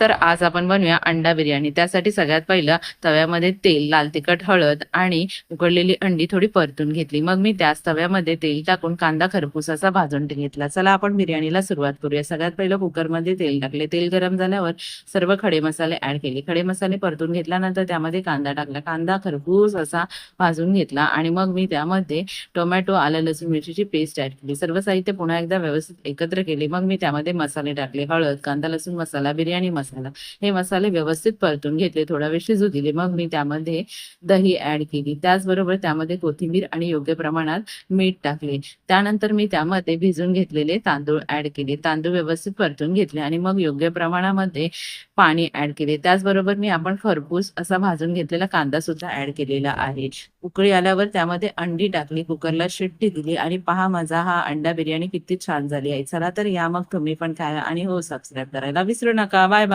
तर आज आपण बनवूया अंडा बिर्याणी. त्यासाठी सगळ्यात पहिलं तव्यामध्ये तेल, लाल तिखट, हळद आणि उकडलेली अंडी थोडी परतून घेतली. मग मी त्याच तव्यामध्ये तेल टाकून कांदा खरपूस असा भाजून घेतला. चला आपण बिर्याणीला सुरुवात करूया. सगळ्यात पहिलं कुकरमध्ये तेल टाकले. तेल गरम झाल्यावर सर्व खडे मसाले ॲड केले. खडे मसाले परतून घेतल्यानंतर त्यामध्ये कांदा टाकला. कांदा खरपूस असा भाजून घेतला आणि मग मी त्यामध्ये टोमॅटो, आलं, लसूण, मिरचीची पेस्ट ॲड केली. सर्व साहित्य पुन्हा एकदा व्यवस्थित एकत्र केले. मग मी त्यामध्ये मसाले टाकले. हळद, कांदा लसूण मसाला, बिर्याणी मसाला हे मसाले व्यवस्थित परतून घेतले. थोडा वेळ शिजू दिले. मग मी त्यामध्ये दही ॲड केली. त्याचबरोबर त्यामध्ये कोथिंबीर आणि योग्य प्रमाणात मीठ टाकले. त्यानंतर मी त्यामध्ये भिजून घेतलेले तांदूळ ॲड केले. तांदूळ व्यवस्थित परतून घेतले आणि मग योग्य प्रमाणामध्ये पाणी ॲड केले. त्याचबरोबर मी आपण खरपूस असा भाजून घेतलेला कांदा सुद्धा ॲड केलेला आहे. उकळी आल्यावर त्यामध्ये अंडी टाकली. कुकरला शिट्टी दिली आणि पहा माझा हा अंडा बिर्याणी किती छान झाली आहे. चला तर या मग तुम्ही पण खाया आणि हो सबस्क्राईब करायला विसरू नका. Bye bye.